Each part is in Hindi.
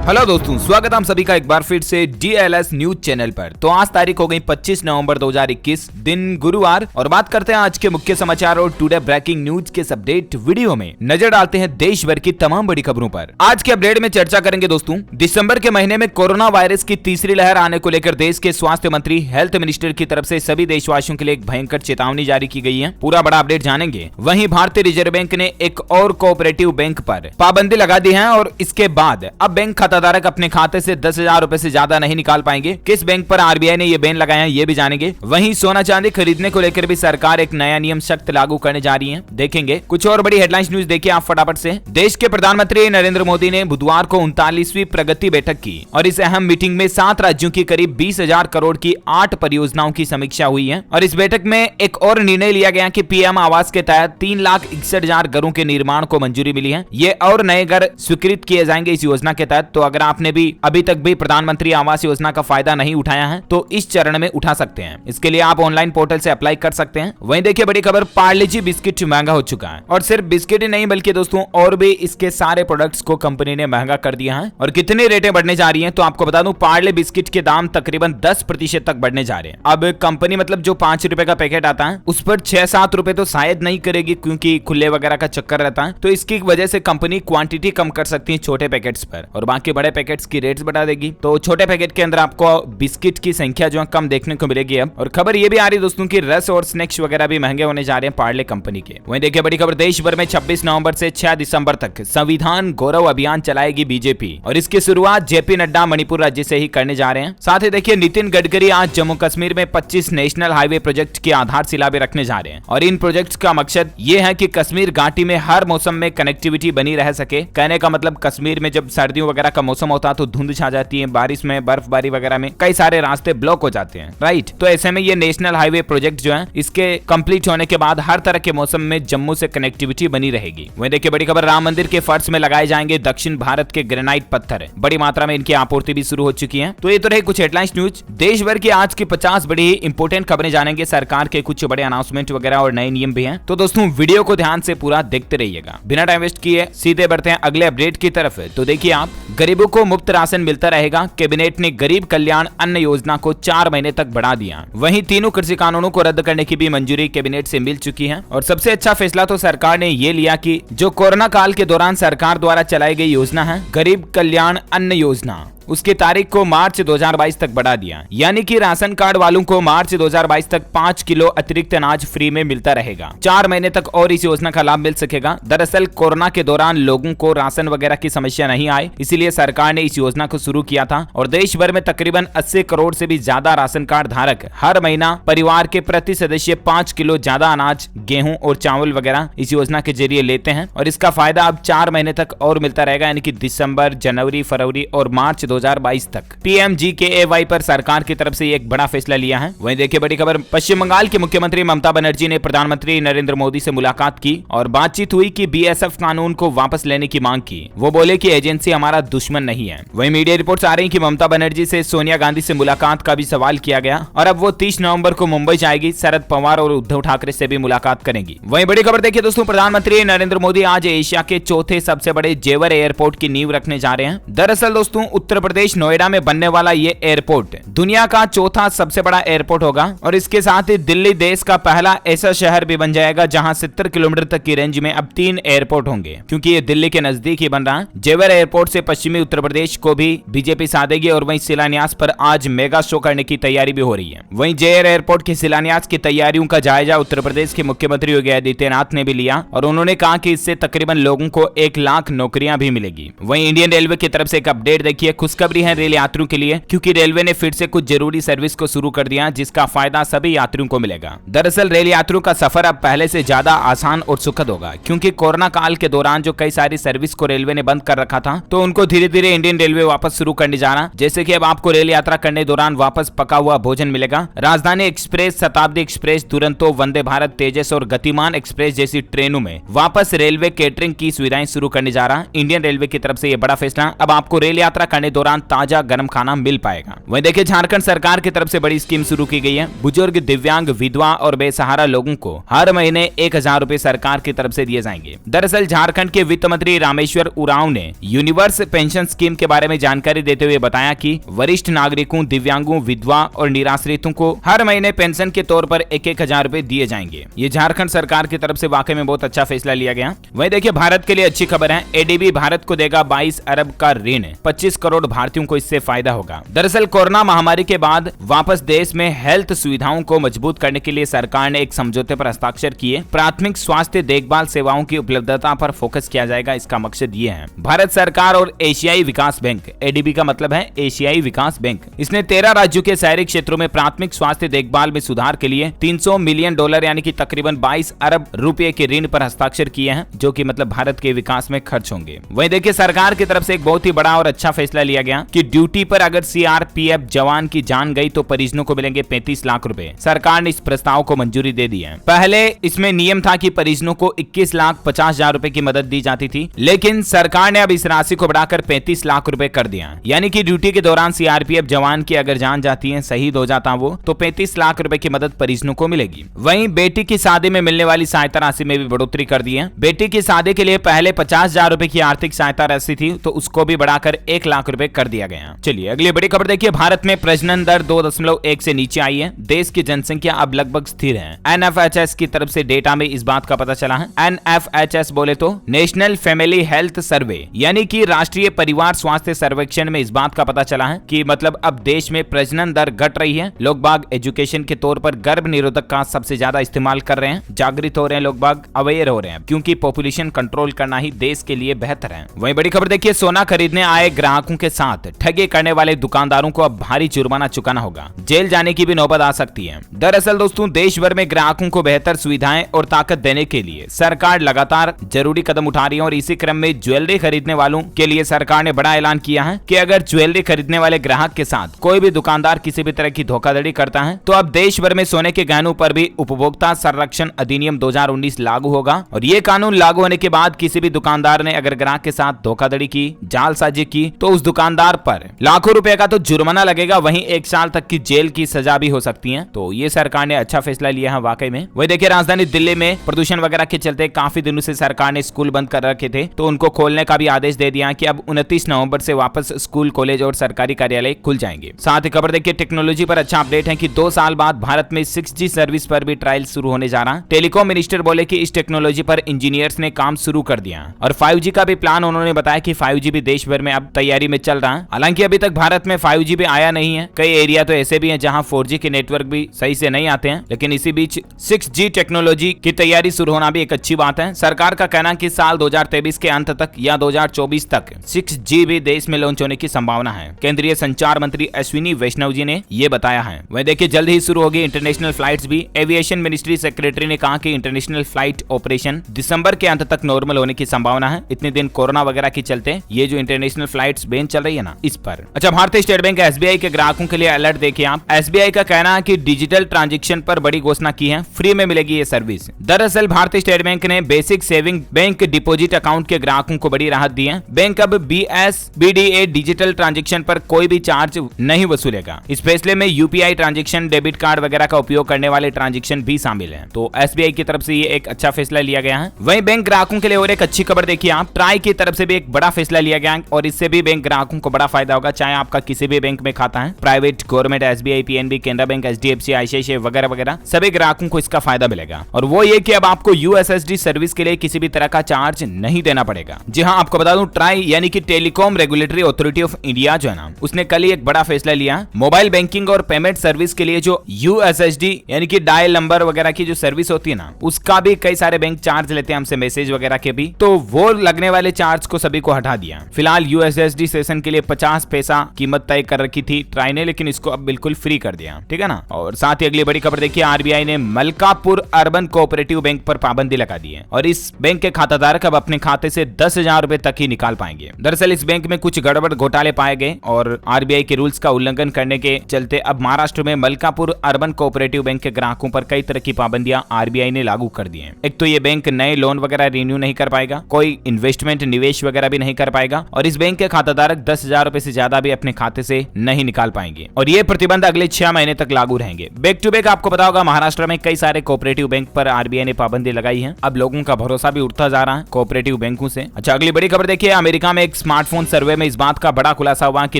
हेलो दोस्तों, स्वागत है हम सभी का एक बार फिर से DLS न्यूज चैनल पर। तो आज तारीख हो गई 25 नवंबर 2021, दिन गुरुवार, और बात करते हैं आज के मुख्य समाचार और टुडे ब्रेकिंग न्यूज के अपडेट वीडियो में नजर डालते हैं देश भर की तमाम बड़ी खबरों पर। आज के अपडेट में चर्चा करेंगे दोस्तों, दिसंबर के महीने में कोरोना वायरस की तीसरी लहर आने को लेकर देश के स्वास्थ्य मंत्री हेल्थ मिनिस्टर की तरफ से सभी देशवासियों के लिए एक भयंकर चेतावनी जारी की गई है। पूरा बड़ा अपडेट जानेंगे। वहीं भारतीय रिजर्व बैंक ने एक और कोऑपरेटिव बैंक पर पाबंदी लगा दी है और इसके बाद अब बैंक खाताधारक अपने खाते से 10,000 रुपए से ज्यादा नहीं निकाल पाएंगे। किस बैंक पर RBI ने ये बैन लगाया है ये भी जानेंगे। वहीं सोना चांदी खरीदने को लेकर भी सरकार एक नया नियम सख्त लागू करने जा रही है, देखेंगे। कुछ और बड़ी हेडलाइंस न्यूज देखिए आप फटाफट से। देश के प्रधानमंत्री नरेंद्र मोदी ने बुधवार को 39वीं प्रगति बैठक की और इस अहम मीटिंग में 7 राज्यों की करीब 20,000 करोड़ की 8 परियोजनाओं की समीक्षा हुई है। और इस बैठक में एक और निर्णय लिया गया कि PM आवास के तहत 3,61,000 घरों के निर्माण को मंजूरी मिली है। ये और नए घर स्वीकृत किए जाएंगे इस योजना के तहत। तो अगर आपने भी अभी तक भी प्रधानमंत्री आवास योजना का फायदा नहीं उठाया है तो इस चरण में उठा सकते हैं। इसके लिए आप ऑनलाइन पोर्टल से अप्लाई कर सकते हैं। वहीं देखिए बड़ी खबर, पार्ले जी बिस्किट महंगा हो चुका है। और सिर्फ बिस्किट ही नहीं बल्कि दोस्तों और भी इसके सारे प्रोडक्ट्स को कंपनी ने महंगा कर दिया है। और कितनी रेटें बढ़ने जा रही हैं तो आपको बता दूं, पार्ले बिस्किट के दाम तकरीबन 10% तक बढ़ने जा रहे हैं। अब कंपनी मतलब जो 5 रुपए का पैकेट आता है उस पर 6-7 रुपए तो शायद नहीं करेगी, क्योंकि खुले वगैरह का चक्कर रहता है। तो इसकी वजह से कंपनी क्वांटिटी कम कर सकती है छोटे पैकेट्स पर और बाकी बड़े पैकेट्स की रेट्स बढ़ा देगी। तो छोटे पैकेट के अंदर आपको बिस्किट की संख्या जो है कम देखने को मिलेगी अब। और खबर ये भी आ रही है दोस्तों कि रस और स्नैक्स वगैरह भी महंगे होने जा रहे हैं पार्ले कंपनी के। वहीं देखिए बड़ी खबर, देश भर में 26 नवंबर से 6 दिसंबर तक संविधान गौरव अभियान चलाएगी बीजेपी और इसकी शुरुआत JP नड्डा मणिपुर राज्य से ही करने जा रहे हैं। साथ ही देखिए नितिन गडकरी आज जम्मू कश्मीर में 25 नेशनल हाईवे प्रोजेक्ट की आधारशिला भी रखने जा रहे हैं। और इन प्रोजेक्ट का मकसद ये है कि कश्मीर घाटी में हर मौसम में कनेक्टिविटी बनी रह सके। कहने का मतलब कश्मीर में जब सर्दियों वगैरह का मौसम होता है तो धुंध छा जाती है, बारिश में बर्फबारी वगैरह में कई सारे रास्ते ब्लॉक हो जाते हैं, राइट। तो ऐसे में ये नेशनल हाईवे प्रोजेक्ट जो है इसके कंप्लीट होने के बाद हर तरह के मौसम में जम्मू से कनेक्टिविटी बनी रहेगी। वहीं देखिए बड़ी खबर, राम मंदिर के फर्श में लगाए जाएंगे दक्षिण भारत के ग्रेनाइट पत्थर। बड़ी मात्रा में इनकी आपूर्ति भी शुरू हो चुकी है। तो ये तो रही कुछ हेडलाइंस न्यूज। देश भर की आज की 50 बड़ी इंपोर्टेंट खबरें जानेंगे। सरकार के कुछ बड़े अनाउंसमेंट वगैरह और नए नियम भी हैं। तो दोस्तों वीडियो को ध्यान से पूरा देखते रहिएगा। बिना टाइम वेस्ट किए सीधे बढ़ते हैं अगले अपडेट की तरफ। तो देखिए आप, गरीबों को मुफ्त राशन मिलता रहेगा। कैबिनेट ने गरीब कल्याण अन्न योजना को 4 महीने तक बढ़ा दिया। वहीं तीनों कृषि कानूनों को रद्द करने की भी मंजूरी कैबिनेट से मिल चुकी है। और सबसे अच्छा फैसला तो सरकार ने ये लिया कि जो कोरोना काल के दौरान सरकार द्वारा चलाई गई योजना है गरीब कल्याण अन्न योजना, उसकी तारीख को मार्च 2022 तक बढ़ा दिया। यानी कि राशन कार्ड वालों को मार्च 2022 तक 5 किलो अतिरिक्त अनाज फ्री में मिलता रहेगा। 4 महीने तक और इस योजना का लाभ मिल सकेगा। दरअसल कोरोना के दौरान लोगों को राशन वगैरह की समस्या नहीं आई, इसीलिए सरकार ने इस योजना को शुरू किया था। और देश भर में तकरीबन 80 करोड़ से भी ज्यादा राशन कार्ड धारक हर महीना परिवार के प्रति सदस्य 5 किलो ज्यादा अनाज, गेहूं और चावल वगैरह इस योजना के जरिए लेते हैं। और इसका फायदा अब 4 महीने तक और मिलता रहेगा, यानी कि दिसंबर, जनवरी, फरवरी और मार्च 2022 तक। PMGKAY पर सरकार की तरफ से एक बड़ा फैसला लिया है। वहीं देखिए बड़ी खबर, पश्चिम बंगाल की मुख्यमंत्री ममता बनर्जी ने प्रधानमंत्री नरेंद्र मोदी से मुलाकात की और बातचीत हुई कि BSF कानून को वापस लेने की मांग की। वो बोले कि एजेंसी हमारा दुश्मन नहीं है। वहीं मीडिया रिपोर्ट्स आ रही कि ममता बनर्जी से सोनिया गांधी से मुलाकात का भी सवाल किया गया और अब वो 30 नवंबर को मुंबई जाएगी। शरद पवार और उद्धव ठाकरे से भी मुलाकात करेंगी। वहीं बड़ी खबर देखिए दोस्तों, प्रधानमंत्री नरेंद्र मोदी आज एशिया के चौथे सबसे बड़े जेवर एयरपोर्ट की नींव रखने जा रहे हैं। दरअसल दोस्तों उत्तर प्रदेश नोएडा में बनने वाला ये एयरपोर्ट दुनिया का चौथा सबसे बड़ा एयरपोर्ट होगा। और इसके साथ ही दिल्ली देश का पहला ऐसा शहर भी बन जाएगा जहां 70 किलोमीटर तक की रेंज में अब 3 एयरपोर्ट होंगे, क्योंकि ये दिल्ली के नजदीक ही बन रहा है। जेवर एयरपोर्ट से पश्चिमी उत्तर प्रदेश को भी बीजेपी साधेगी और वहीं शिलान्यास पर आज मेगा शो करने की तैयारी भी हो रही है। वहीं जेवर एयरपोर्ट के शिलान्यास की तैयारियों का जायजा उत्तर प्रदेश के मुख्यमंत्री योगी आदित्यनाथ ने भी लिया और उन्होंने कहा कि इससे तकरीबन लोगों को 1 लाख नौकरियां भी मिलेगी। वहीं इंडियन रेलवे की तरफ से एक अपडेट देखिए, खुशखबरी है रेल यात्रियों के लिए, क्योंकि रेलवे ने फिर से कुछ जरूरी सर्विस को शुरू कर दिया जिसका फायदा सभी यात्रियों को मिलेगा। दरअसल रेल यात्रियों का सफर अब पहले से ज्यादा आसान और सुखद होगा, क्योंकि कोरोना काल के दौरान जो कई सारी सर्विस को रेलवे ने बंद कर रखा था तो उनको धीरे धीरे इंडियन रेलवे वापस शुरू करने जा रहा। जैसे कि अब आपको रेल यात्रा करने दौरान वापस पका हुआ भोजन मिलेगा। राजधानी एक्सप्रेस, शताब्दी एक्सप्रेस, दुरंतो, वंदे भारत, तेजस और गतिमान एक्सप्रेस जैसी ट्रेनों में वापस रेलवे केटरिंग की सुविधाएं शुरू करने जा रहा। इंडियन रेलवे की तरफ से यह बड़ा फैसला। अब आपको रेल यात्रा करने दौरान ताजा गर्म खाना मिल पाएगा। वहीं देखिए झारखंड सरकार की तरफ से बड़ी स्कीम शुरू की गई है। बुजुर्ग, दिव्यांग, विधवा और बेसहारा लोगों को हर महीने 1000 रुपए सरकार की तरफ से दिए जाएंगे। दरअसल झारखंड के वित्त मंत्री रामेश्वर उरांव ने यूनिवर्स पेंशन स्कीम के बारे में जानकारी देते हुए बताया कि वरिष्ठ नागरिकों, दिव्यांगों, विधवा और निराश्रितों को हर महीने पेंशन के तौर पर 1000 रुपए दिए जाएंगे। ये झारखंड सरकार की तरफ से वाकई में बहुत अच्छा फैसला लिया गया। वहीं देखिए भारत के लिए अच्छी खबर है, एडीबी भारत को देगा 22 अरब का ऋण। 25 करोड़ भारतीयों को इससे फायदा होगा। दरअसल कोरोना महामारी के बाद वापस देश में हेल्थ सुविधाओं को मजबूत करने के लिए सरकार ने एक समझौते पर हस्ताक्षर किए। प्राथमिक स्वास्थ्य देखभाल सेवाओं की उपलब्धता पर फोकस किया जाएगा। इसका मकसद ये है, भारत सरकार और एशियाई विकास बैंक, एडीबी का मतलब है एशियाई विकास बैंक, इसने 13 राज्यों के शहरी क्षेत्रों में प्राथमिक स्वास्थ्य देखभाल में सुधार के लिए $300 मिलियन यानी कि तकरीबन 22 अरब रुपए के ऋण पर हस्ताक्षर किए हैं, जो कि मतलब भारत के विकास में खर्च होंगे। वहीं देखिए सरकार की तरफ से एक बहुत ही बड़ा और अच्छा फैसला लिया गया कि ड्यूटी पर अगर सीआरपीएफ जवान की जान गई तो परिजनों को मिलेंगे 35 लाख रुपए। सरकार ने इस प्रस्ताव को मंजूरी दे दी है। पहले इसमें नियम था कि परिजनों को 21,50,000 रुपए की मदद दी जाती थी, लेकिन सरकार ने अब इस राशि को बढ़ाकर 35 लाख रुपए कर दिया। यानी कि ड्यूटी के दौरान सीआरपीएफ जवान की अगर जान जाती है, शहीद हो जाता वो, तो 35 लाख रुपए की मदद परिजनों को मिलेगी। वहीं बेटी की शादी में मिलने वाली सहायता राशि में भी बढ़ोतरी कर दी है। बेटी की शादी के लिए पहले 50,000 रुपए की आर्थिक सहायता राशि थी, तो उसको भी बढ़ाकर 1 लाख रुपए कर दिया गया। चलिए अगली बड़ी खबर देखिए, भारत में प्रजनन दर 2.1 से नीचे आई है। देश की जनसंख्या अब लगभग स्थिर है। एनएफएचएस की तरफ से डेटा में इस बात का पता चला है। एनएफएचएस बोले तो नेशनल फैमिली हेल्थ सर्वे, यानी कि राष्ट्रीय परिवार स्वास्थ्य सर्वेक्षण में इस बात का पता चला है कि मतलब अब देश में प्रजनन दर घट रही है। लोग बाग एजुकेशन के तौर पर गर्भ निरोधक का सबसे ज्यादा इस्तेमाल कर रहे हैं, जागृत हो रहे हैं, लोग बाग अवेयर हो रहे हैं, क्योंकि पॉपुलेशन कंट्रोल करना ही देश के लिए बेहतर है। वहीं बड़ी खबर देखिए, सोना खरीदने आए ग्राहकों के साथ ठगी करने वाले दुकानदारों को अब भारी जुर्माना चुकाना होगा। जेल जाने की भी नौबत आ सकती है। दरअसल दोस्तों, देश भर में ग्राहकों को बेहतर सुविधाएं और ताकत देने के लिए सरकार लगातार जरूरी कदम उठा रही है और इसी क्रम में ज्वेलरी खरीदने वालों के लिए सरकार ने बड़ा ऐलान किया है कि अगर ज्वेलरी खरीदने वाले ग्राहक के साथ कोई भी दुकानदार किसी भी तरह की धोखाधड़ी करता है, तो अब देश भर में सोने के गहनों पर भी उपभोक्ता संरक्षण अधिनियम 2019 लागू होगा। और ये कानून लागू होने के बाद किसी भी दुकानदार ने अगर ग्राहक के साथ धोखाधड़ी की, जालसाजी की, तो उस दुकानदार पर लाखों रुपए का तो जुर्माना लगेगा, वहीं 1 साल तक की जेल की सजा भी हो सकती है। तो ये सरकार ने अच्छा फैसला लिया है वाकई में। वही देखिए राजधानी दिल्ली में प्रदूषण वगैरह के चलते काफी दिनों से सरकार ने स्कूल बंद कर रखे थे, तो उनको खोलने का भी आदेश दे दिया कि अब 29 नवंबर से वापस स्कूल, कॉलेज और सरकारी कार्यालय खुल जाएंगे। साथ ही खबर देखिए टेक्नोलॉजी पर अच्छा अपडेट है कि 2 साल बाद भारत में 6G सर्विस पर भी ट्रायल शुरू होने जा रहा है। टेलीकॉम मिनिस्टर बोले कि इस टेक्नोलॉजी पर इंजीनियर्स ने काम शुरू कर दिया और 5G का भी प्लान उन्होंने बताया कि 5G भी देश भर में अब तैयारी में चल रहा है। हालांकि अभी तक भारत में 5G भी आया नहीं है। कई एरिया तो ऐसे भी हैं जहां 4G के नेटवर्क भी सही से नहीं आते हैं, लेकिन इसी बीच 6G टेक्नोलॉजी की तैयारी शुरू होना भी एक अच्छी बात है। सरकार का कहना है कि साल 2023 के अंत तक या 2024 तक 6G भी देश में लॉन्च होने की संभावना है। केंद्रीय संचार मंत्री अश्विनी वैष्णव जी ने ये बताया है। वह देखिए जल्द ही शुरू होगी इंटरनेशनल फ्लाइट्स भी। एविएशन मिनिस्ट्री सेक्रेटरी ने कहा कि इंटरनेशनल फ्लाइट ऑपरेशन दिसंबर के अंत तक नॉर्मल होने की संभावना है। इतने दिन कोरोना वगैरह के चलते ये जो इंटरनेशनल फ्लाइट्स बैन चल रही है ना, इस पर। अच्छा, भारतीय स्टेट बैंक एसबीआई के ग्राहकों के लिए अलर्ट देखिए आप। एसबीआई का कहना है कि डिजिटल ट्रांजैक्शन पर बड़ी घोषणा की है, फ्री में मिलेगी ये सर्विस। दरअसल भारतीय स्टेट बैंक ने basic saving bank deposit account के ग्राहकों को बड़ी राहत दी है। बैंक अब BSBDA डिजिटल ट्रांजैक्शन पर कोई भी चार्ज नहीं वसूलेगा। इस फैसले में यूपीआई ट्रांजैक्शन, डेबिट कार्ड वगैरह का उपयोग करने वाले ट्रांजैक्शन भी शामिल हैं। तो एसबीआई की तरफ से ये एक अच्छा फैसला लिया गया है। वहीं बैंक ग्राहकों के लिए और एक अच्छी खबर देखिए आप, ट्राई की तरफ से भी एक बड़ा फैसला लिया गया और इससे भी बैंक ग्राहकों को बड़ा फायदा होगा, चाहे आपका किसी भी बैंक में खाता है, private, government, SBI, PNB, Canara bank, HDFC, ICICI वगैरह वगैरह, सभी ग्राहकों को इसका फायदा मिलेगा। और वो ये कि अब आपको यूएसएसडी सर्विस के लिए किसी भी तरह का चार्ज नहीं देना पड़ेगा। जी हाँ, आपको बता दूं, ट्राई यानी कि telecom regulatory authority of India जो है ना, उसने कल ही एक बड़ा फैसला लिया। मोबाइल बैंकिंग और पेमेंट सर्विस के लिए जो यूएसएसडी यानी कि डायल नंबर वगैरह की जो सर्विस होती है ना, उसका भी कई सारे बैंक चार्ज लेते हैं हमसे, मैसेज वगैरह के भी, तो वो लगने वाले चार्ज को सभी को हटा दिया। फिलहाल यूएसएसडी सेशन के लिए 50 पैसा कीमत तय कर रखी थी ट्राई ने, लेकिन इसको अब बिल्कुल फ्री कर दिया, ठीक है ना। और साथ ही अगली बड़ी खबर देखिए, आरबीआई ने मलकापुर अर्बन कोऑपरेटिव बैंक पर पाबंदी लगा दी है और इस बैंक के खाताधारक अब अपने खाते से 10,000 रुपए तक ही निकाल पाएंगे। दरअसल इस बैंक में कुछ गड़बड़ घोटाले पाए गए और आरबीआई के रूल्स का उल्लंघन करने के चलते अब महाराष्ट्र में मलकापुर अर्बन कोऑपरेटिव बैंक के ग्राहकों पर कई तरह की पाबंदियां आरबीआई ने लागू कर दी हैं। एक तो ये बैंक नए लोन वगैरह रिन्यू नहीं कर पाएगा, कोई इन्वेस्टमेंट निवेश वगैरह भी नहीं कर पाएगा और इस बैंक के खाताधारक 10,000 रुपए से ज्यादा भी अपने खाते से नहीं निकाल पाएंगे और ये प्रतिबंध अगले 6 महीने तक लागू रहेंगे। बैक टू बैक आपको पता होगा महाराष्ट्र में कई सारे कोऑपरेटिव बैंक पर आरबीआई ने पाबंदी लगाई है। अब लोगों का भरोसा भी उठता जा रहा है कोऑपरेटिव बैंकों से। अच्छा, अगली बड़ी खबर देखिए, अमेरिका में एक स्मार्टफोन सर्वे में इस बात का बड़ा खुलासा हुआ कि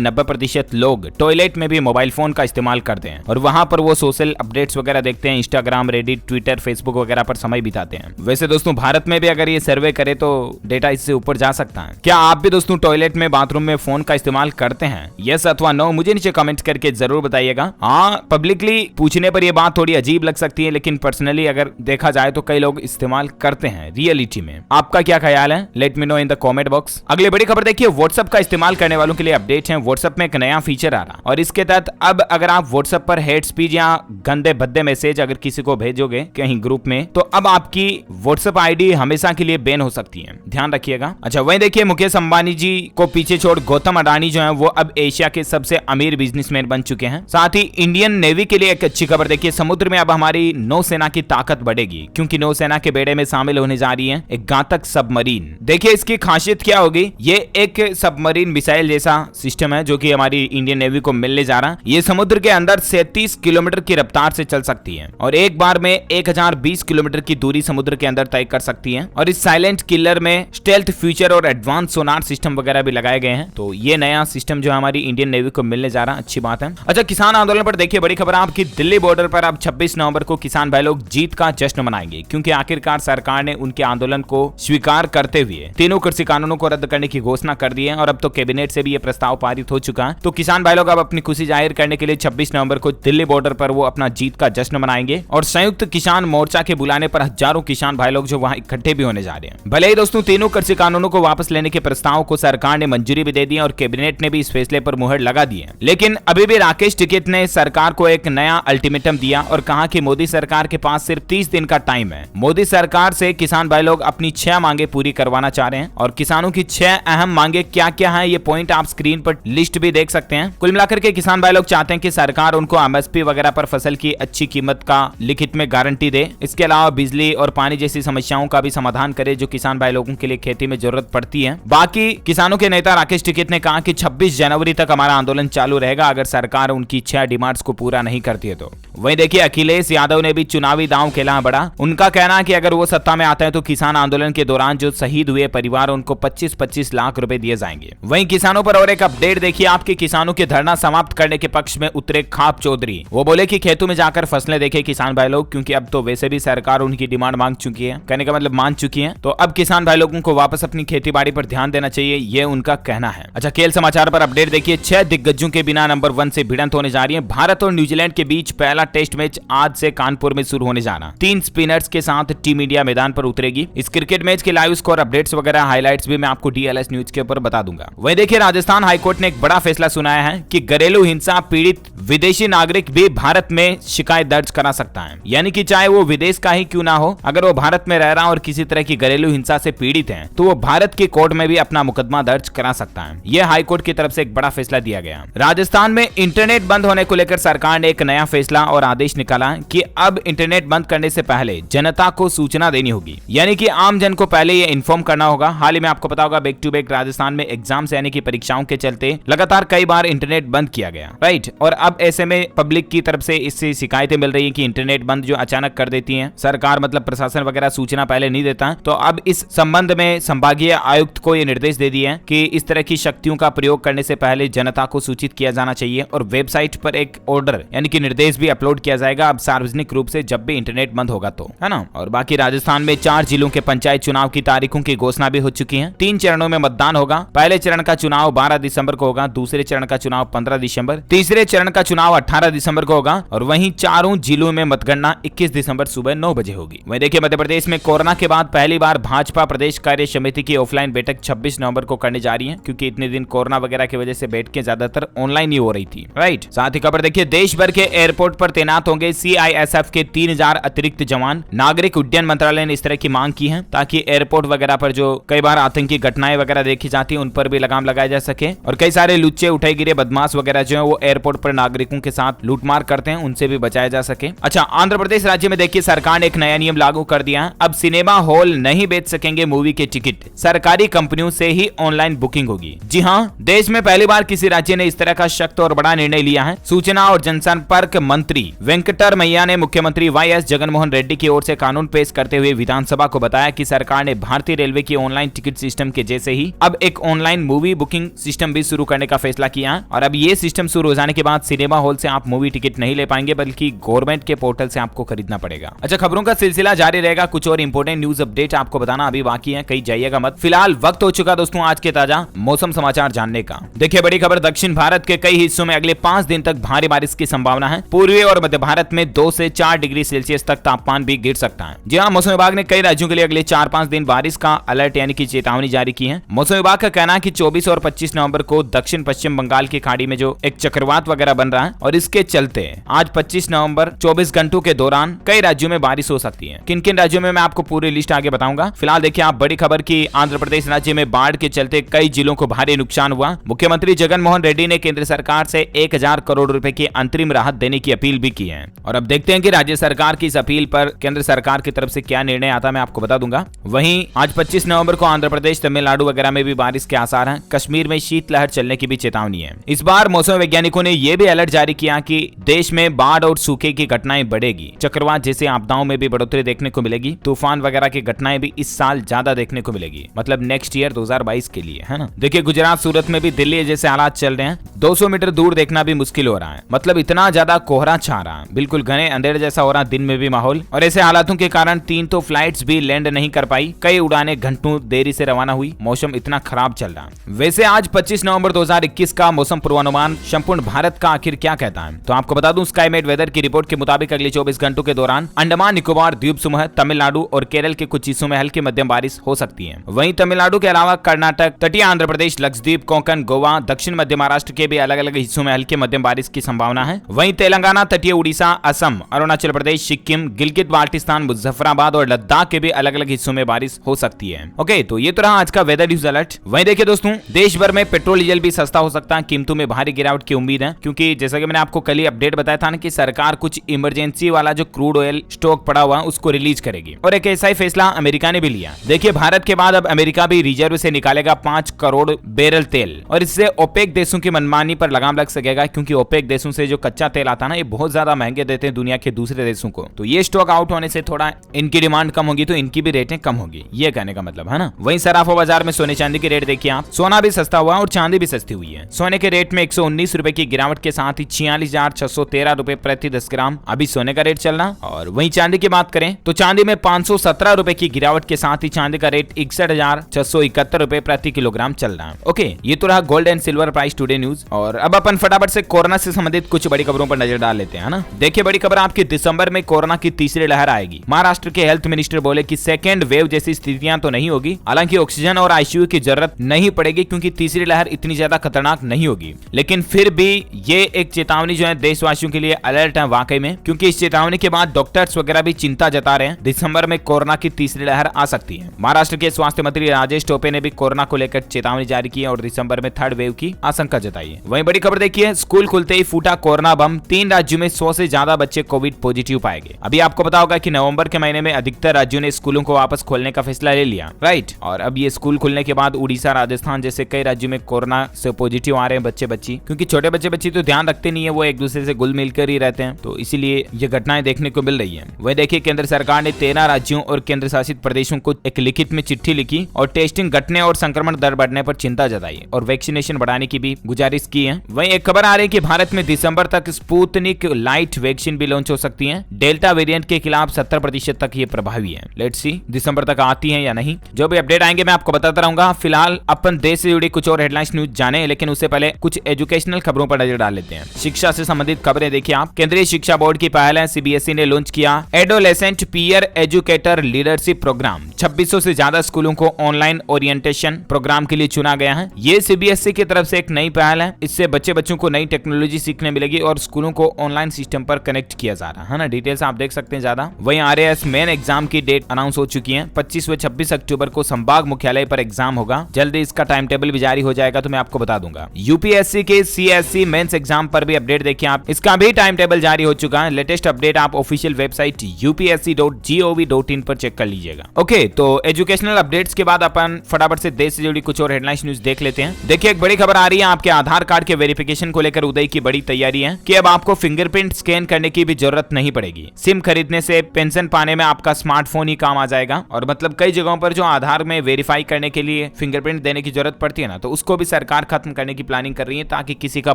90% लोग टॉयलेट में भी मोबाइल फोन का इस्तेमाल करते हैं और वहां पर वो सोशल अपडेट्स वगैरह देखते हैं, इंस्टाग्राम, रेडिट, ट्विटर, फेसबुक वगैरह पर समय बिताते हैं। वैसे दोस्तों भारत में भी अगर ये सर्वे करे तो डेटा इससे ऊपर जा सकता है। क्या आप भी दोस्तों टॉयलेट में, बाथरूम में फोन का इस्तेमाल करते हैं? यस अथवा नो मुझे नीचे कमेंट करके जरूर बताइएगा। हाँ, पब्लिकली पूछने पर यह बात थोड़ी अजीब लग सकती है, लेकिन पर्सनली अगर देखा जाए तो कई लोग इस्तेमाल करते हैं रियलिटी में। आपका क्या ख्याल है? Let me know in the comment box. अगली बड़ी खबर देखिए, व्हाट्सएप का इस्तेमाल करने वालों के लिए अपडेट है। व्हाट्सएप में एक नया फीचर आ रहा और इसके तहत अब अगर आप व्हाट्सएप पर हेट स्पीच या गंदे भद्दे मैसेज अगर किसी को भेजोगे कहीं ग्रुप में तो अब आपकी व्हाट्सएप आईडी हमेशा के लिए बैन हो सकती है, ध्यान रखिएगा। अच्छा, वहीं देखिए मुकेश अंबानी जी को पीछे छोड़ गौतम अडानी जो है वो अब एशिया के सबसे अमीर बिजनेसमैन बन चुके हैं। साथ ही इंडियन नेवी के लिए एक अच्छी खबर देखिए, समुद्र में अब हमारी नौसेना की ताकत बढ़ेगी क्योंकि नौसेना के बेड़े में शामिल होने जा रही है एक घातक सबमरीन। देखिए इसकी खासियत क्या होगी, ये एक सबमरीन मिसाइल जैसा सिस्टम है जो कि हमारी इंडियन नेवी को मिलने जा रहा है। ये समुद्र के अंदर 37 किलोमीटर की रफ्तार से चल सकती है और एक बार में 1020 किलोमीटर की दूरी समुद्र के अंदर तय कर सकती है और इस साइलेंट किलर में स्टेल्थ फीचर और एडवांस सोनार सिस्टम वगैरह भी लगाए गए हैं। तो ये नया सिस्टम जो हमारी इंडियन नेवी को मिलने जा रहा है, अच्छी बात है। अच्छा, किसान आंदोलन पर देखिए बड़ी खबर आपकी, दिल्ली बॉर्डर पर अब 26 नवंबर को किसान भाई लोग जीत का जश्न मनाएंगे क्योंकि आखिरकार सरकार ने उनके आंदोलन को स्वीकार करते हुए तीनों कृषि कानूनों को रद्द करने की घोषणा कर दी है और अब तो कैबिनेट से भी ये प्रस्ताव पारित हो चुका है। तो किसान भाई लोग अब अपनी खुशी जाहिर करने के लिए 26 नवंबर को दिल्ली बॉर्डर पर वो अपना जीत का जश्न मनाएंगे और संयुक्त किसान मोर्चा के बुलाने पर हजारों किसान भाई लोग जो वहां इकट्ठे भी होने जा रहे हैं। भले ही दोस्तों तीनों कृषि कानूनों को वापस लेने के प्रस्ताव को सरकार ने मंजूरी भी दे दी और कैबिनेट ने भी इस फैसले पर मुहर लगा दी है, लेकिन अभी भी राकेश टिकैत ने सरकार को एक नया अल्टीमेटम दिया और कहा कि मोदी सरकार के पास सिर्फ 30 दिन का टाइम है। मोदी सरकार से किसान भाई लोग अपनी 6 मांगे पूरी करवाना चाह रहे हैं और किसानों की 6 अहम मांगे क्या क्या है, ये पॉइंट आप स्क्रीन पर लिस्ट भी देख सकते हैं। कुल मिलाकर के किसान भाई लोग चाहते हैं कि सरकार उनको एमएसपी वगैरह पर फसल की अच्छी कीमत का लिखित में गारंटी दे। इसके अलावा बिजली और पानी जैसी समस्याओं का भी समाधान करे जो किसान भाई लोगों के लिए खेती में जरूरत पड़ती है। बाकी किसानों के नेता राकेश टिकैत ने कहा कि 26 जनवरी तक हमारा आंदोलन चालू रहेगा अगर सरकार उनकी 6 डिमांड्स को पूरा नहीं करती है तो। वहीं देखिए अखिलेश यादव ने भी चुनावी दांव खेला है बड़ा। उनका कहना है कि अगर वो सत्ता में आता है तो किसान आंदोलन के दौरान जो शहीद हुए परिवार उनको 25-25 लाख रुपए दिए जाएंगे। वहीं किसानों पर और एक अपडेट देखिए, आपके किसानों के धरना समाप्त करने के पक्ष में उतरे खाप चौधरी। वो बोले कि खेतों में जाकर फसलें देखे किसान भाई लोग, क्योंकि अब तो वैसे भी सरकार उनकी डिमांड मांग चुकी है, कहने का मतलब मान चुकी है, तो अब किसान भाई लोगों को वापस अपनी खेती बाड़ी पर ध्यान देना चाहिए, ये उनका कहना है। अच्छा, खेल समाचार पर अपडेट देखिए, 6 दिग्गजों के बिना नंबर 1 से भिड़ंत होने जा रही है। भारत और न्यूजीलैंड के बीच पहला टेस्ट मैच आज से कानपुर में शुरू होने जा रहा। 3 स्पिनर्स के साथ टीम इंडिया मैदान पर उतरेगी। इस क्रिकेट मैच के लाइव स्कोर अपडेट्स वगैरह हाइलाइट्स भी मैं आपको डीएलएस न्यूज के ऊपर बता दूंगा। वहीं देखिए राजस्थान हाईकोर्ट ने एक बड़ा फैसला सुनाया है कि घरेलू हिंसा पीड़ित विदेशी नागरिक भी भारत में शिकायत दर्ज करा सकता है, यानी कि चाहे वो विदेश का ही क्यों ना हो, अगर वो भारत में रह रहा और किसी तरह की घरेलू हिंसा से पीड़ित है तो वो भारत की कोर्ट में भी अपना मुकदमा दर्ज करा सकता है। यह हाईकोर्ट की तरफ से एक बड़ा फैसला दिया गया। राजस्थान में इंटरनेट बंद होने को लेकर सरकार ने एक नया फैसला और आदेश निकाला कि अब इंटरनेट बंद करने से पहले जनता को सूचना देनी होगी, यानी कि आम जन को पहले ये इन्फॉर्म करना होगा। हाल ही में आपको पता होगा बैक टू बैक राजस्थान में एग्जाम्स यानी कि परीक्षाओं के चलते लगातार कई बार इंटरनेट बंद किया गया, राइट। और अब ऐसे में पब्लिक की तरफ से इससे शिकायतें मिल रही है कि इंटरनेट बंद जो अचानक कर देती है सरकार, मतलब प्रशासन वगैरह सूचना पहले नहीं देता। तो अब इस संबंध में संभागीय आयुक्त को यह निर्देश दे दिए हैं कि इस तरह की शक्तियों का प्रयोग करने से पहले जनता को सूचित किया जाना चाहिए और वेबसाइट पर एक ऑर्डर यानी कि निर्देश भी अपलोड किया जाएगा अब सार्वजनिक रूप से जब भी इंटरनेट बंद होगा तो, है ना। और बाकी राजस्थान में 4 जिलों के पंचायत चुनाव की तारीखों की घोषणा भी हो चुकी है। 3 चरणों में मतदान होगा। पहले चरण का चुनाव 12 दिसंबर को होगा, दूसरे चरण का चुनाव 15 दिसंबर, तीसरे चरण का चुनाव 18 दिसंबर को होगा और वहीं चारों जिलों में मतगणना 21 दिसंबर सुबह 9 बजे होगी। वहीं देखिए मध्य प्रदेश में कोरोना के बाद पहली बार भाजपा प्रदेश कार्य समिति की ऑफलाइन बैठक 26 नवंबर को करने जा रही है, क्योंकि इतने दिन कोरोना वगैरह की वजह से बैठकें ज्यादातर ऑनलाइन ही हो रही थी, राइट। साथ ही खबर देखिए, देश भर के एयरपोर्ट पर तैनात होंगे सीआईएसएफ के 3000 अतिरिक्त जवान। नागरिक उड्डयन मंत्रालय ने इस तरह की मांग की है ताकि एयरपोर्ट वगैरह पर जो कई बार आतंकी घटनाएं वगैरह देखी जाती है उन पर भी लगाम लगाया जा सके और कई सारे लुच्चे उठाई गिरे बदमाश वगैरह जो है वो एयरपोर्ट पर नागरिकों के साथ लूटमार करते हैं, उनसे भी बचाया जा सके। अच्छा, आंध्र प्रदेश राज्य में देखिए सरकार ने एक नया नियम लागू कर दिया है। अब सिनेमा हॉल नहीं बेच सकेंगे मूवी के टिकट, सरकारी कंपनियों से ही ऑनलाइन बुकिंग होगी। जी जी हाँ, देश में पहली बार किसी राज्य ने इस तरह का सख्त और बड़ा निर्णय लिया है। सूचना और जनसंपर्क मंत्री वेंकटरमैया ने मुख्यमंत्री वाईएस जगनमोहन रेड्डी की ओर से कानून पेश करते हुए विधानसभा को बताया कि सरकार ने भारतीय रेलवे की ऑनलाइन टिकट सिस्टम के जैसे ही अब एक ऑनलाइन मूवी बुकिंग सिस्टम भी शुरू करने का फैसला किया है। और अब ये सिस्टम शुरू हो जाने के बाद सिनेमा हॉल से आप मूवी टिकट नहीं ले पाएंगे, बल्कि गवर्नमेंट के पोर्टल से आपको खरीदना पड़ेगा। अच्छा, खबरों का सिलसिला जारी रहेगा। कुछ और इंपोर्टेंट न्यूज अपडेट आपको बताना अभी बाकी है, कहीं जाइएगा मत। फिलहाल वक्त हो चुका दोस्तों आज के ताजा मौसम समाचार जानने का। देखिए बड़ी खबर, दक्षिण भारत के कई हिस्सों में अगले 5 दिन तक भारी बारिश की संभावना है। पूर्वी और मध्य भारत में 2 से 4 डिग्री सेल्सियस तक तापमान भी गिर सकता है। जी हाँ, मौसम विभाग ने कई राज्यों के लिए अगले 4-5 दिन बारिश का अलर्ट यानी कि चेतावनी जारी की है। मौसम विभाग का कहना है कि 24 और 25 नवंबर को दक्षिण पश्चिम बंगाल की खाड़ी में जो एक चक्रवात वगैरह बन रहा है और इसके चलते आज 25 नवंबर 24 घंटों के दौरान कई राज्यों में बारिश हो सकती है। किन किन राज्यों में मैं आपको पूरी लिस्ट आगे बताऊंगा। फिलहाल देखिए आप बड़ी खबर की आंध्र प्रदेश राज्य में बाढ़ के चलते कई जिलों को भारी नुकसान हुआ। मुख्यमंत्री जगनमोहन रेड्डी ने केंद्र सरकार से 1000 करोड़ रुपए की अंतरिम राहत देने की अपील भी की है। और अब देखते हैं कि राज्य सरकार की इस अपील पर केंद्र सरकार की तरफ से क्या निर्णय आता, मैं आपको बता दूंगा। वहीं आज 25 नवंबर को आंध्र प्रदेश, तमिलनाडु वगैरह में भी बारिश के आसार हैं। कश्मीर में शीतलहर चलने की भी चेतावनी है। इस बार मौसम वैज्ञानिकों ने यह भी अलर्ट जारी किया कि देश में बाढ़ और सूखे की घटनाएं बढ़ेगी। चक्रवात जैसे आपदाओं में भी बढ़ोतरी देखने को मिलेगी। तूफान वगैरह की घटनाएं भी इस साल ज्यादा देखने को मिलेगी, मतलब नेक्स्ट ईयर 2022 के लिए, है ना। देखिए गुजरात, सूरत में भी दिल्ली जैसे हालात चल रहे हैं। 200 मीटर दूर देखना भी मुश्किल हो रहा है, मतलब इतना ज्यादा कोहरा छा रहा है, बिल्कुल घने अंधेरे जैसा हो रहा दिन में भी माहौल। और ऐसे हालातों के कारण 3 तो फ्लाइट्स भी लैंड नहीं कर पाई। कई उड़ानें घंटों देरी से रवाना हुई। मौसम इतना खराब चल रहा है। वैसे आज 25 नवंबर 2021 का मौसम पूर्वानुमान संपूर्ण भारत का आखिर क्या कहता है, तो आपको बता दूं स्काईमेट वेदर की रिपोर्ट के मुताबिक अगले 24 घंटों के दौरान अंडमान निकोबार द्वीप समूह, तमिलनाडु और केरल के कुछ हिस्सों में हल्की मध्यम बारिश हो सकती है। वहीं तमिलनाडु के अलावा कर्नाटक, तटीय आंध्र प्रदेश, लक्षद्वीप, कोंकण, गोवा, दक्षिण मध्य महाराष्ट्र के भी अलग अलग हिस्सों में हल्की मध्यम बारिश की संभावना है। वहीं तेलंगाना, तटीय उड़ीसा, असम, अरुणाचल प्रदेश, सिक्किम, गिलगित बाल्टिस्तान, मुजफ्फराबाद और लद्दाख के भी अलग अलग हिस्सों में बारिश हो सकती है। ओके, तो ये तो रहा आज का वेदर न्यूज अलर्ट। वहीं देखिए दोस्तों, देश भर में पेट्रोल डीजल भी सस्ता हो सकता है। कीमतों में भारी गिरावट की उम्मीद है, क्योंकि जैसा कि मैंने आपको कल ही अपडेट बताया था ना कि सरकार कुछ इमरजेंसी वाला जो क्रूड ऑयल स्टॉक पड़ा हुआ है उसको रिलीज करेगी। और एक ऐसा ही फैसला अमेरिका ने भी लिया। देखिए भारत के बाद अब अमेरिका भी रिजर्व से निकालेगा 5 करोड़ बैरल तेल, और इससे ओपेक देशों की मनमानी पर लगाम लग सकेगा, क्योंकि ओपेक देशों से जो कच्चा तेल आता है ना, ये बहुत ज्यादा महंगे देते हैं दुनिया के दूसरे देशों को। तो ये स्टॉक आउट होने से थोड़ा इनकी डिमांड कम होगी, तो इनकी भी रेटें कम होगी, ये कहने का मतलब है ना। वहीं सराफा बाजार में सोने चांदी के रेट देखिए आप, सोना भी सस्ता हुआ और चांदी भी सस्ती हुई है। सोने के रेट में 119 रुपए की गिरावट के साथ ही 46,613 रुपए प्रति 10 ग्राम अभी सोने का रेट चलना। और वहीं चांदी की बात करें तो चांदी में 517 रुपए की गिरावट के साथ ही चांदी का रेट 61,671 रुपए प्रति किलोग्राम चल रहा है। ओके, ये तो रहा gold and silver price today news. और अब अपन फटाफट से कोरोना से संबंधित कुछ बड़ी खबरों पर नजर डाल लेते हैं ना। देखिए बड़ी खबर आपकी, दिसंबर में कोरोना की तीसरी लहर आएगी। महाराष्ट्र के हेल्थ मिनिस्टर बोले कि सेकेंड वेव जैसी स्थितियां तो नहीं होगी, हालांकि ऑक्सीजन और आईसीयू की जरूरत नहीं पड़ेगी, क्योंकि तीसरी लहर इतनी ज्यादा खतरनाक नहीं होगी। लेकिन फिर भी ये एक चेतावनी जो है देशवासियों के लिए अलर्ट है वाकई में, क्योंकि इस चेतावनी के बाद डॉक्टर्स वगैरह भी चिंता जता रहे हैं, दिसंबर में कोरोना की तीसरी लहर आ सकती है। महाराष्ट्र के स्वास्थ्य मंत्री राजेश टोपे ने भी कोरोना को लेकर चेतावनी जारी की है और दिसंबर में थर्ड वेव की आशंका जताई है। वहीं बड़ी खबर देखिए, स्कूल खुलते ही फूटा कोरोना बम, 3 राज्यों में 100 से ज्यादा बच्चे कोविड पॉजिटिव पाए गए। अभी आपको पता होगा कि नवंबर के महीने में अधिकतर राज्यों ने स्कूलों को वापस खोलने का फैसला ले लिया, राइट। और अब ये स्कूल खुलने के बाद उड़ीसा, राजस्थान जैसे कई राज्यों में कोरोना से पॉजिटिव आ रहे हैं बच्चे बच्ची, क्योंकि छोटे बच्चे बच्ची तो ध्यान रखते नहीं है, वो एक दूसरे से घुल मिलकर ही रहते हैं, तो इसीलिए ये घटनाएं देखने को मिल रही है। वही देखिए केंद्र सरकार ने 13 राज्यों और केंद्र शासित प्रदेशों को एक लिखित में चिट्ठी लिखी और टेस्टिंग घटने और संक्रमण दर बढ़ने पर चिंता जताई और वैक्सीनेशन बढ़ाने की भी गुजारिश की है। वहीं एक खबर आ रही है कि भारत में दिसंबर तक स्पुतनिक लाइट वैक्सीन भी लॉन्च हो सकती है। डेल्टा वेरिएंट के खिलाफ 70% तक ये प्रभावी है। लेट्स सी दिसंबर तक आती है या नहीं, जो भी अपडेट आएंगे मैं आपको बताता रहूंगा। फिलहाल अपन देश से जुड़ी कुछ और हेडलाइंस न्यूज जाने, लेकिन उससे पहले कुछ एजुकेशनल खबरों पर नजर डाल लेते हैं। शिक्षा से संबंधित खबरें देखिए आप, केंद्रीय शिक्षा बोर्ड की पहल है, सीबीएसई ने लॉन्च किया adolescent peer educator leadership programme. 2600 से ज्यादा स्कूलों को ऑनलाइन ओरिएंटेशन प्रोग्राम के लिए चुना गया है। ये सीबीएसई की तरफ से एक नई पहल है, इससे बच्चों को नई टेक्नोलॉजी सीखने मिलेगी और स्कूलों को ऑनलाइन सिस्टम पर कनेक्ट किया जा रहा है ना। डिटेल्स आप देख सकते हैं ज्यादा। वहीं आरएएस मेन एग्जाम की डेट अनाउंस हो चुकी है, 25 व 26 अक्टूबर को संभाग मुख्यालय पर एग्जाम होगा। जल्दी इसका टाइम टेबल भी जारी हो जाएगा, तो मैं आपको बता दूंगा। यूपीएससी के सीएससी मेंस एग्जाम पर भी अपडेट देखिए आप, इसका भी टाइम टेबल जारी हो चुका है। लेटेस्ट अपडेट आप ऑफिशियल वेबसाइट upsc.gov.in पर चेक कर लीजिएगा। ओके, तो एजुकेशनल अपडेट्स के बाद अपन फटाफट से देश से जुड़ी कुछ और हेडलाइंस न्यूज न्यूज देख लेते हैं। देखिए एक बड़ी खबर आ रही है, आपके आधार कार्ड के वेरिफिकेशन को लेकर उदय की बड़ी तैयारी है कि अब आपको फिंगरप्रिंट स्कैन करने की भी जरूरत नहीं पड़ेगी। सिम खरीदने से पेंशन पाने में आपका स्मार्टफोन ही काम आ जाएगा। और मतलब कई जगहों पर जो आधार में वेरीफाई करने के लिए फिंगरप्रिंट देने की जरूरत पड़ती है ना, तो उसको भी सरकार खत्म करने की प्लानिंग कर रही है ताकि किसी का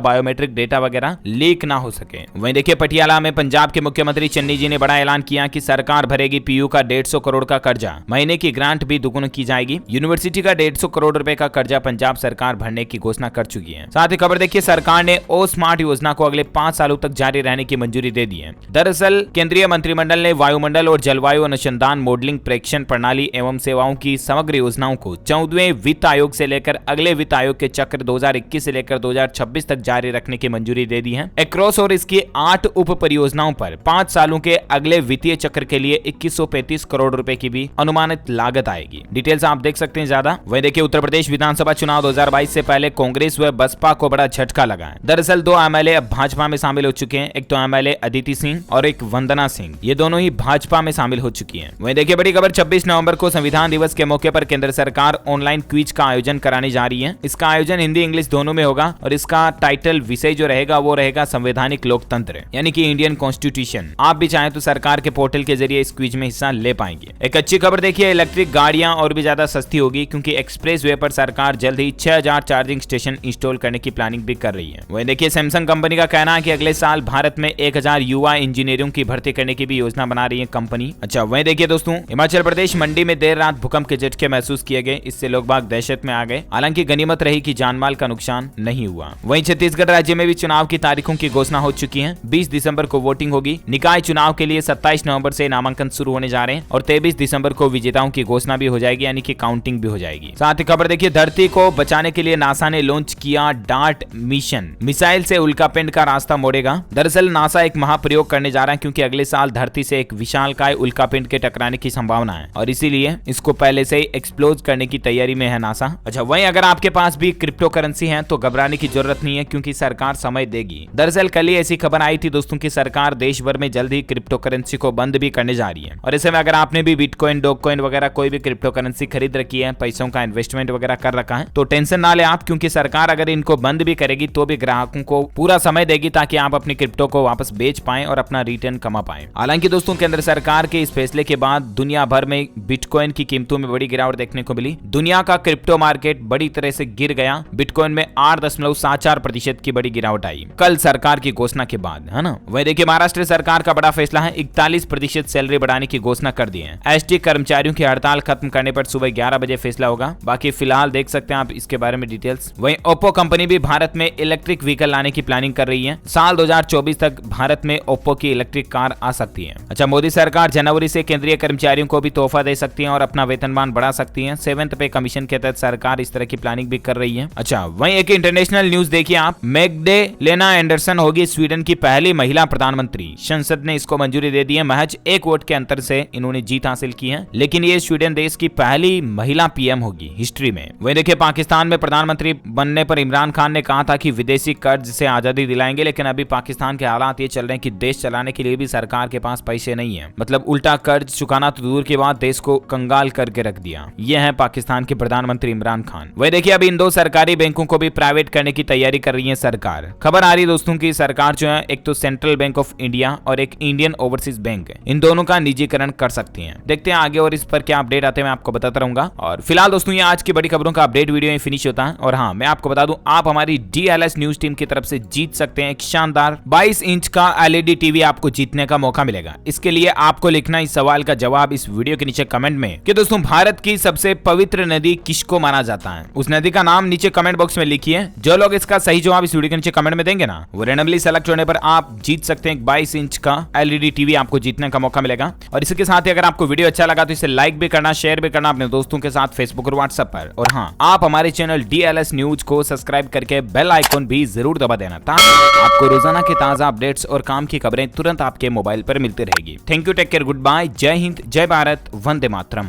बायोमेट्रिक डेटा वगैरह लीक ना हो सके। वहीं देखिए पटियाला में पंजाब के मुख्यमंत्री चन्नी जी ने बड़ा ऐलान किया कि सरकार भरेगी पीयू का 150 करोड़ का कर्जा, महीने की ग्रांट भी दुगुनी की जाएगी। यूनिवर्सिटी का 150 करोड़ रुपए का कर्जा पंजाब सरकार भरने की घोषणा कर चुकी है। साथ ही खबर देखिए, सरकार ने ओ स्मार्ट योजना को अगले 5 सालों तक जारी रहने की मंजूरी दे दी है। दरअसल केंद्रीय मंत्रिमंडल ने वायुमंडल और जलवायु अनुसंधान मॉडलिंग प्रेक्षण प्रणाली एवं सेवाओं की समग्र योजनाओं को 14वें वित्त आयोग से लेकर अगले वित्त आयोग के चक्र 2021 से लेकर 2026 तक जारी रखने की मंजूरी दे दी है। एक्रोस और इसकी 8 उप परियोजनाओं पर 5 सालों के अगले वित्तीय चक्र के लिए 2135 करोड़ रुपए की भी अनुमानित लागत आएगी। डिटेल्स आप देख सकते हैं ज्यादा। वहीं देखिए उत्तर प्रदेश विधानसभा चुनाव 2022 से पहले कांग्रेस व बसपा को बड़ा झटका लगा है। दरअसल 2 एमएलए अब भाजपा में शामिल हो चुके हैं। एक तो एमएलए अदिति सिंह और एक वंदना सिंह, ये दोनों ही भाजपा में शामिल हो चुकी हैं। वहीं देखिए बड़ी खबर, 26 नवंबर को संविधान दिवस के मौके पर केंद्र सरकार ऑनलाइन क्विज का आयोजन कराने जा रही है। इसका आयोजन हिंदी इंग्लिश दोनों में होगा और इसका टाइटल विषय जो रहेगा वो रहेगा संवैधानिक लोकतंत्र, यानी कि इंडियन कॉन्स्टिट्यूशन। आप भी चाहें तो सरकार के पोर्टल के जरिए इस क्विज में हिस्सा ले पाएंगे। एक अच्छी खबर देखिए, इलेक्ट्रिक गाड़ियां और भी ज्यादा सस्ती होगी क्योंकि एक्सप्रेस वे पर सरकार जल्द ही 6000 चार्जिंग स्टेशन इंस्टॉल करने की प्लानिंग भी कर रही है। वहीं देखिए सैमसंग कंपनी का कहना है कि अगले साल भारत में 1000 युवा इंजीनियरों की भर्ती करने की भी योजना बना रही है कंपनी। अच्छा वहीं देखिए दोस्तों, हिमाचल प्रदेश मंडी में देर रात भूकंप के झटके महसूस किए गए। इससे लोग बाग दहशत में आ गए। हालांकि गनीमत रही कि जानमाल का नुकसान नहीं हुआ। वहीं छत्तीसगढ़ राज्य में भी चुनाव की तारीखों की घोषणा हो चुकी है। 20 दिसंबर को वोटिंग होगी। निकाय चुनाव के लिए 27 नवंबर से नामांकन शुरू होने जा रहे हैं और 23 दिसंबर को विजेताओं की घोषणा भी हो जाएगी, यानी कि काउंटिंग भी हो जाएगी। साथ ही खबर देखिए, धरती को बचाने के लिए नासा ने लॉन्च किया डार्ट मिशन। मिसाइल से उल्कापिंड का रास्ता मोड़ेगा। दरअसल नासा एक महाप्रयोग करने जा रहा है क्योंकि अगले साल धरती से एक विशालकाय उल्कापिंड के टकराने की संभावना है और इसीलिए इसको पहले से ही एक्सप्लोज करने की तैयारी में है नासा। अच्छा वहीं अगर आपके पास भी क्रिप्टो करेंसी है तो घबराने की जरूरत नहीं है क्योंकि सरकार समय देगी। दरअसल कल ही ऐसी खबर आई थी दोस्तों की सरकार देश भर में जल्द ही क्रिप्टो करेंसी को बंद भी करने जा रही है। और ऐसे में अगर आपने भी बिटकॉइन, डॉगकॉइन वगैरह कोई भी क्रिप्टो करेंसी खरीद रखी है, पैसों का इन्वेस्टमेंट वगैरह कर रखा है, तो टेंशन ना ले आप, क्योंकि सरकार अगर इनको बंद भी करेगी तो भी ग्राहकों को पूरा समय देगी ताकि आप अपनी क्रिप्टो को वापस बेच पाएं और अपना रिटर्न कमा पाएं। हालांकि दोस्तों केंद्र सरकार के इस फैसले के बाद दुनिया भर में बिटकॉइन की कीमतों में बड़ी गिरावट देखने को मिली। दुनिया का क्रिप्टो मार्केट बड़ी तरह से गिर गया। बिटकॉइन में 8.74% की बड़ी गिरावट आई कल सरकार की घोषणा के बाद, है ना। वही देखिए महाराष्ट्र सरकार का बड़ा फैसला है, 41% सैलरी बढ़ाने की घोषणा कर दी है। एसटी कर्मचारियों की हड़ताल खत्म करने पर सुबह 11 बजे फैसला होगा। बाकी फिलहाल देख सकते हैं आप इसके बारे में डिटेल्स। वहीं ओप्पो कंपनी भी भारत में इलेक्ट्रिक व्हीकल लाने की प्लानिंग कर रही है। साल 2024 तक भारत में ओप्पो की इलेक्ट्रिक कार आ सकती है। अच्छा मोदी सरकार जनवरी से केंद्रीय कर्मचारियों को भी तोहफा दे सकती है और अपना वेतनमान बढ़ा सकती है। 7th पे कमीशन के तहत सरकार इस तरह की प्लानिंग भी कर रही है। अच्छा वहीं एक इंटरनेशनल न्यूज देखिए आप, मैग्डेलेना एंडरसन होगी स्वीडन की पहली महिला प्रधानमंत्री। संसद ने इसको मंजूरी दे दी है। महज 1 वोट के अंतर से इन्होंने जीत हासिल की है, लेकिन ये स्वीडन देश की पहली महिला पीएम होगी हिस्ट्री में। वहीं देखिए पाकिस्तान में प्रधानमंत्री बनने पर इमरान खान ने कहा था कि विदेशी कर्ज से आजादी दिलाएंगे, लेकिन अभी पाकिस्तान के हालात ये चल रहे हैं कि देश चलाने के लिए भी सरकार के पास पैसे नहीं है। मतलब उल्टा कर्ज चुकाना तो दूर के बाद देश को कंगाल करके रख दिया। ये है पाकिस्तान के प्रधानमंत्री इमरान खान। वही देखिए अभी इन 2 सरकारी बैंकों को भी प्राइवेट करने की तैयारी कर रही है सरकार। खबर आ रही है दोस्तों की सरकार जो है एक तो सेंट्रल बैंक ऑफ इंडिया और एक इंडियन ओवरसीज बैंक, इन दोनों का निजीकरण कर सकती है। देखते हैं आगे और इस पर क्या अपडेट आते हैं, मैं आपको बताता रहूंगा। और फिलहाल दोस्तों ये आज की बड़ी खबरों का अपडेट वीडियो में फिनिश होता है। और हाँ मैं आपको बता दूं, आप हमारी DLS न्यूज टीम की तरफ से जीत सकते हैं एक शानदार 22 इंच का LED टीवी आपको जीतने का मौका मिलेगा। इसके लिए आपको लिखना इस सवाल का जवाब इस वीडियो के नीचे कमेंट में कि दोस्तों भारत की सबसे पवित्र नदी किसको माना जाता है। उस नदी का नाम नीचे कमेंट बॉक्स में लिखिए। जो लोग इसका सही जवाब इस वीडियो के नीचे कमेंट में देंगे ना, वो रैंडमली सेलेक्ट होने पर आप जीत सकते हैं 22 इंच का LED टीवी आपको जीतने का मौका मिलेगा। और इसके साथ ही अगर आपको वीडियो अच्छा लगा तो इसे लाइक भी करना, शेयर भी करना अपने दोस्तों के साथ फेसबुक और व्हाट्सएप पर। और हाँ आप हमारे चैनल DLS न्यूज को सब्सक्राइब करके बेल आइकॉन भी जरूर दबा देना ताकि आपको रोजाना के ताजा अपडेट्स और काम की खबरें तुरंत आपके मोबाइल पर मिलती रहेगी। Thank you, take care, good bye, जय हिंद, जय भारत, वंदे मातरम।